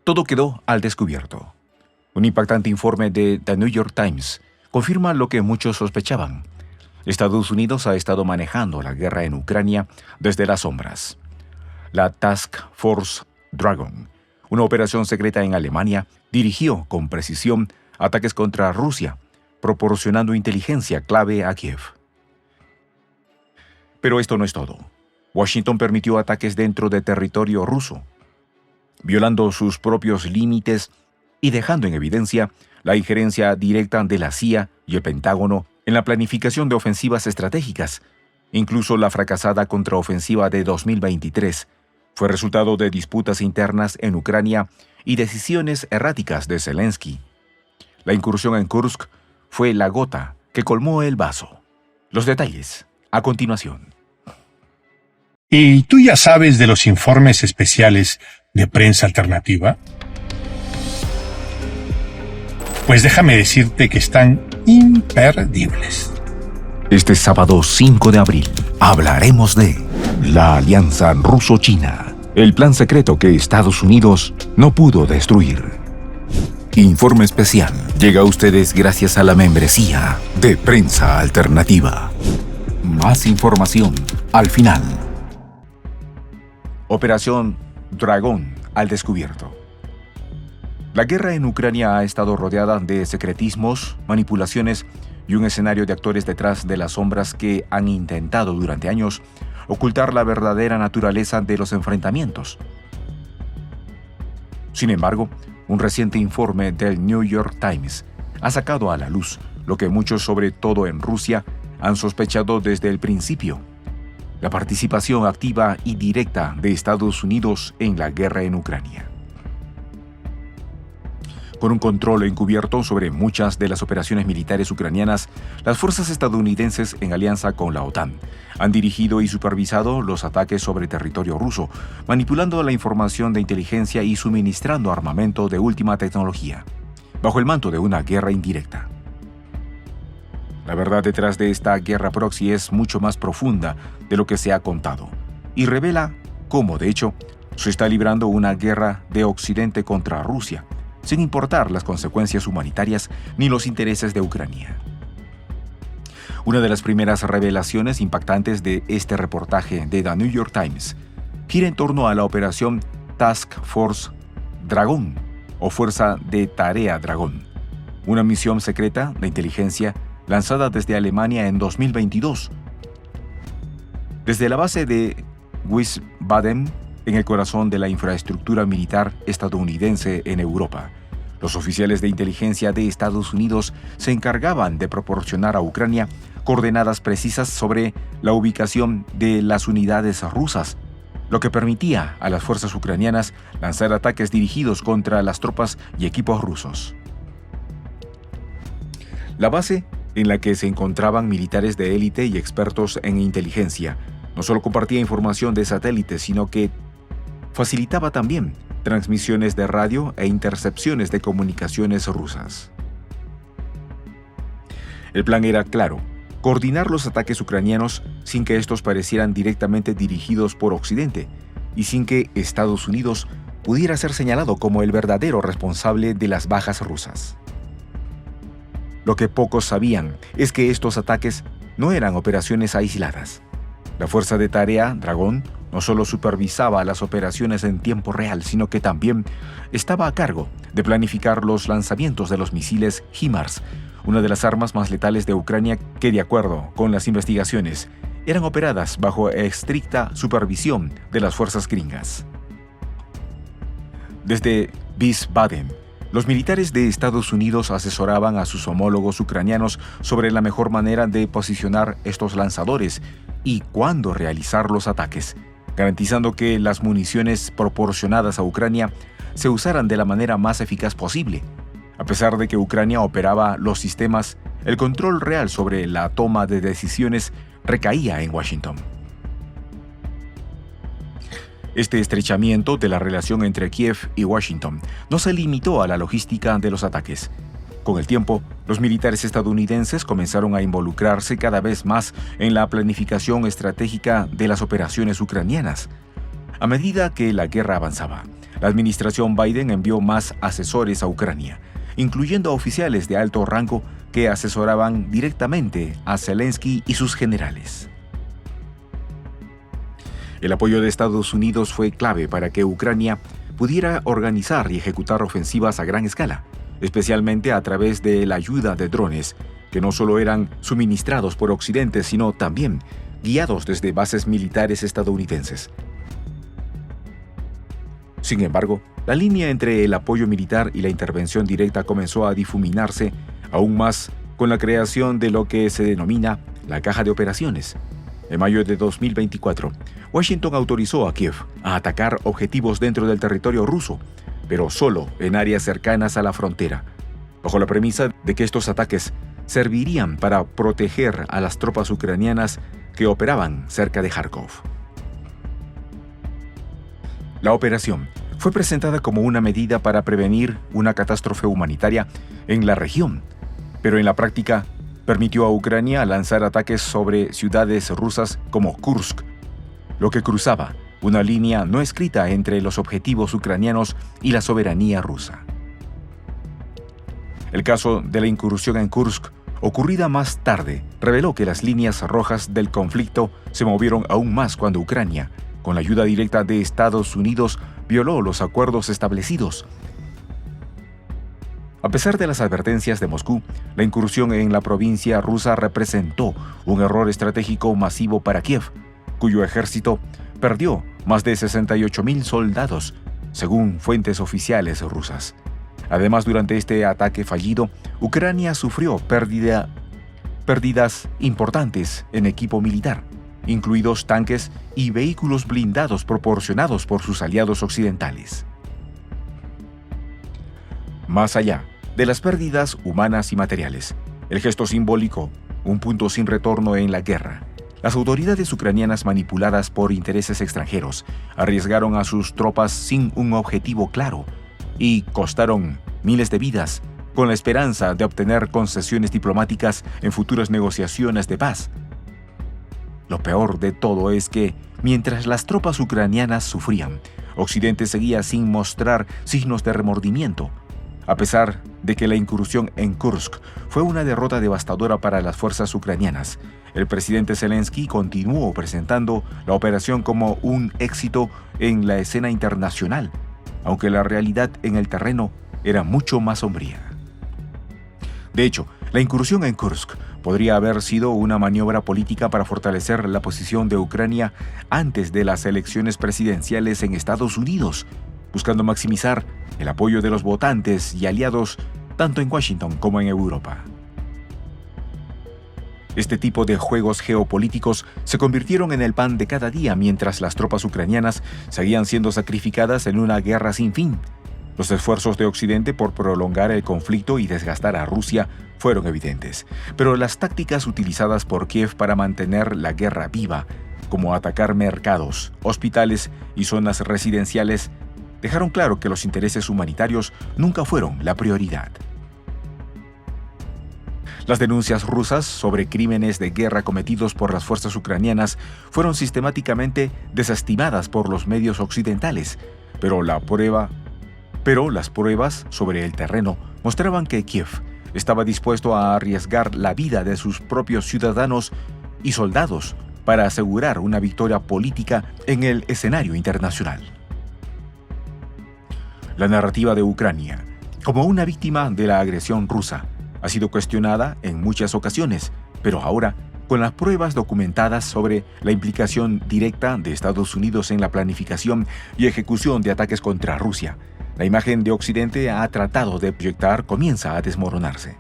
Todo quedó al descubierto. Un impactante informe de The New York Times confirma lo que muchos sospechaban. Estados Unidos ha estado manejando la guerra en Ucrania desde las sombras. La Task Force Dragon, una operación secreta en Alemania, dirigió con precisión ataques contra Rusia, proporcionando inteligencia clave a Kiev. Pero esto no es todo. Washington permitió ataques dentro de territorio ruso, violando sus propios límites y dejando en evidencia la injerencia directa de la CIA y el Pentágono en la planificación de ofensivas estratégicas. Incluso la fracasada contraofensiva de 2023 fue resultado de disputas internas en Ucrania y decisiones erráticas de Zelensky. La incursión en Kursk fue la gota que colmó el vaso. Los detalles a continuación. ¿Y tú ya sabes de los informes especiales de Prensa Alternativa? Pues déjame decirte que están imperdibles. Este sábado 5 de abril hablaremos de la alianza ruso-china, el plan secreto que Estados Unidos no pudo destruir. Informe especial llega a ustedes gracias a la membresía de Prensa Alternativa. Más información al final. Operación Dragón al descubierto. La guerra en Ucrania ha estado rodeada de secretismos, manipulaciones y un escenario de actores detrás de las sombras que han intentado durante años ocultar la verdadera naturaleza de los enfrentamientos. Sin embargo, un reciente informe del New York Times ha sacado a la luz lo que muchos, sobre todo en Rusia, han sospechado desde el principio: la participación activa y directa de Estados Unidos en la guerra en Ucrania. Con un control encubierto sobre muchas de las operaciones militares ucranianas, las fuerzas estadounidenses, en alianza con la OTAN, han dirigido y supervisado los ataques sobre territorio ruso, manipulando la información de inteligencia y suministrando armamento de última tecnología, bajo el manto de una guerra indirecta. La verdad detrás de esta guerra proxy es mucho más profunda de lo que se ha contado, y revela cómo, de hecho, se está librando una guerra de Occidente contra Rusia, sin importar las consecuencias humanitarias ni los intereses de Ucrania. Una de las primeras revelaciones impactantes de este reportaje de The New York Times gira en torno a la operación Task Force Dragon, o Fuerza de Tarea Dragón, una misión secreta de inteligencia lanzada desde Alemania en 2022. Desde la base de Wiesbaden, en el corazón de la infraestructura militar estadounidense en Europa, los oficiales de inteligencia de Estados Unidos se encargaban de proporcionar a Ucrania coordenadas precisas sobre la ubicación de las unidades rusas, lo que permitía a las fuerzas ucranianas lanzar ataques dirigidos contra las tropas y equipos rusos. La base, en la que se encontraban militares de élite y expertos en inteligencia, no solo compartía información de satélites, sino que facilitaba también transmisiones de radio e intercepciones de comunicaciones rusas. El plan era claro: coordinar los ataques ucranianos sin que estos parecieran directamente dirigidos por Occidente y sin que Estados Unidos pudiera ser señalado como el verdadero responsable de las bajas rusas. Lo que pocos sabían es que estos ataques no eran operaciones aisladas. La Fuerza de Tarea Dragón no solo supervisaba las operaciones en tiempo real, sino que también estaba a cargo de planificar los lanzamientos de los misiles HIMARS, una de las armas más letales de Ucrania que, de acuerdo con las investigaciones, eran operadas bajo estricta supervisión de las fuerzas gringas. Desde Wiesbaden, los militares de Estados Unidos asesoraban a sus homólogos ucranianos sobre la mejor manera de posicionar estos lanzadores y cuándo realizar los ataques, garantizando que las municiones proporcionadas a Ucrania se usaran de la manera más eficaz posible. A pesar de que Ucrania operaba los sistemas, el control real sobre la toma de decisiones recaía en Washington. Este estrechamiento de la relación entre Kiev y Washington no se limitó a la logística de los ataques. Con el tiempo, los militares estadounidenses comenzaron a involucrarse cada vez más en la planificación estratégica de las operaciones ucranianas. A medida que la guerra avanzaba, la administración Biden envió más asesores a Ucrania, incluyendo a oficiales de alto rango que asesoraban directamente a Zelensky y sus generales. El apoyo de Estados Unidos fue clave para que Ucrania pudiera organizar y ejecutar ofensivas a gran escala, especialmente a través de la ayuda de drones, que no solo eran suministrados por Occidente, sino también guiados desde bases militares estadounidenses. Sin embargo, la línea entre el apoyo militar y la intervención directa comenzó a difuminarse aún más con la creación de lo que se denomina la Caja de Operaciones. En mayo de 2024, Washington autorizó a Kiev a atacar objetivos dentro del territorio ruso, pero solo en áreas cercanas a la frontera, bajo la premisa de que estos ataques servirían para proteger a las tropas ucranianas que operaban cerca de Kharkov. La operación fue presentada como una medida para prevenir una catástrofe humanitaria en la región, pero en la práctica permitió a Ucrania lanzar ataques sobre ciudades rusas como Kursk, lo que cruzaba una línea no escrita entre los objetivos ucranianos y la soberanía rusa. El caso de la incursión en Kursk, ocurrida más tarde, reveló que las líneas rojas del conflicto se movieron aún más cuando Ucrania, con la ayuda directa de Estados Unidos, violó los acuerdos establecidos. A pesar de las advertencias de Moscú, la incursión en la provincia rusa representó un error estratégico masivo para Kiev, cuyo ejército perdió más de 68,000 soldados, según fuentes oficiales rusas. Además, durante este ataque fallido, Ucrania sufrió pérdidas importantes en equipo militar, incluidos tanques y vehículos blindados proporcionados por sus aliados occidentales. Más allá de las pérdidas humanas y materiales, el gesto simbólico, un punto sin retorno en la guerra. Las autoridades ucranianas, manipuladas por intereses extranjeros, arriesgaron a sus tropas sin un objetivo claro y costaron miles de vidas con la esperanza de obtener concesiones diplomáticas en futuras negociaciones de paz. Lo peor de todo es que, mientras las tropas ucranianas sufrían, Occidente seguía sin mostrar signos de remordimiento. A pesar de que la incursión en Kursk fue una derrota devastadora para las fuerzas ucranianas, el presidente Zelensky continuó presentando la operación como un éxito en la escena internacional, aunque la realidad en el terreno era mucho más sombría. De hecho, la incursión en Kursk podría haber sido una maniobra política para fortalecer la posición de Ucrania antes de las elecciones presidenciales en Estados Unidos, buscando maximizar el apoyo de los votantes y aliados tanto en Washington como en Europa. Este tipo de juegos geopolíticos se convirtieron en el pan de cada día mientras las tropas ucranianas seguían siendo sacrificadas en una guerra sin fin. Los esfuerzos de Occidente por prolongar el conflicto y desgastar a Rusia fueron evidentes, pero las tácticas utilizadas por Kiev para mantener la guerra viva, como atacar mercados, hospitales y zonas residenciales, dejaron claro que los intereses humanitarios nunca fueron la prioridad. Las denuncias rusas sobre crímenes de guerra cometidos por las fuerzas ucranianas fueron sistemáticamente desestimadas por los medios occidentales, pero las pruebas sobre el terreno mostraban que Kiev estaba dispuesto a arriesgar la vida de sus propios ciudadanos y soldados para asegurar una victoria política en el escenario internacional. La narrativa de Ucrania, como una víctima de la agresión rusa, ha sido cuestionada en muchas ocasiones, pero ahora, con las pruebas documentadas sobre la implicación directa de Estados Unidos en la planificación y ejecución de ataques contra Rusia, la imagen de Occidente ha tratado de proyectar comienza a desmoronarse.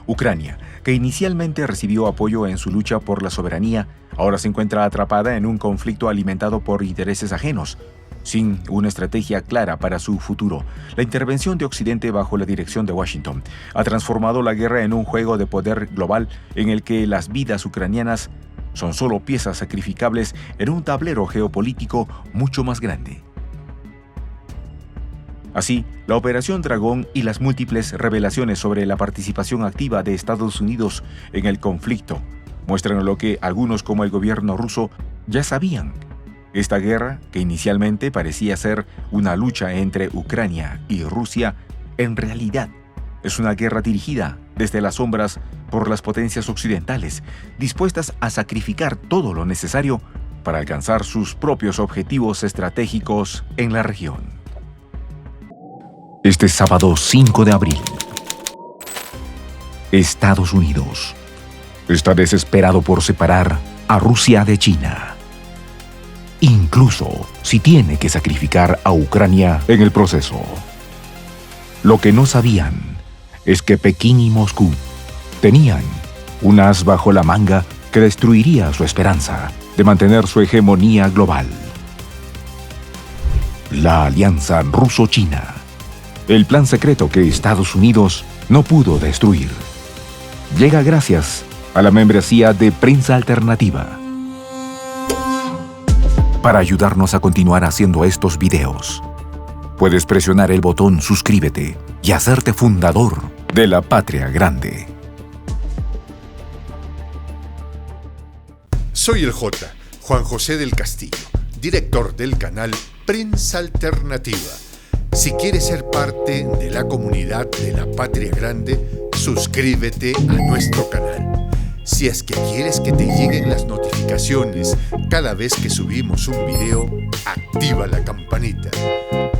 Ucrania, que inicialmente recibió apoyo en su lucha por la soberanía, ahora se encuentra atrapada en un conflicto alimentado por intereses ajenos, sin una estrategia clara para su futuro. La intervención de Occidente bajo la dirección de Washington ha transformado la guerra en un juego de poder global en el que las vidas ucranianas son solo piezas sacrificables en un tablero geopolítico mucho más grande. Así, la Operación Dragón y las múltiples revelaciones sobre la participación activa de Estados Unidos en el conflicto muestran lo que algunos como el gobierno ruso ya sabían, Esta guerra, que inicialmente parecía ser una lucha entre Ucrania y Rusia, en realidad es una guerra dirigida desde las sombras por las potencias occidentales, dispuestas a sacrificar todo lo necesario para alcanzar sus propios objetivos estratégicos en la región. Este sábado 5 de abril, Estados Unidos está desesperado por separar a Rusia de China, incluso si tiene que sacrificar a Ucrania en el proceso. Lo que no sabían es que Pekín y Moscú tenían un as bajo la manga que destruiría su esperanza de mantener su hegemonía global. La alianza ruso-china, el plan secreto que Estados Unidos no pudo destruir, llega gracias a la membresía de Prensa Alternativa. Para ayudarnos a continuar haciendo estos videos, puedes presionar el botón suscríbete y hacerte fundador de la Patria Grande. Soy el Juan José del Castillo, director del canal Prensa Alternativa. Si quieres ser parte de la comunidad de la Patria Grande, suscríbete a nuestro canal. Si es que quieres que te lleguen las notificaciones cada vez que subimos un video, activa la campanita.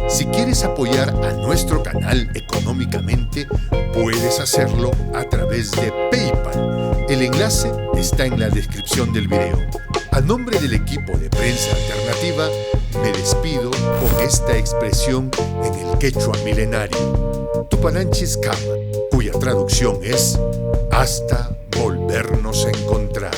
Si quieres apoyar a nuestro canal económicamente, puedes hacerlo a través de PayPal. El enlace está en la descripción del video. A nombre del equipo de Prensa Alternativa, me despido con esta expresión en el quechua milenario, Tupananchis Kama, cuya traducción es hasta volvernos a encontrar.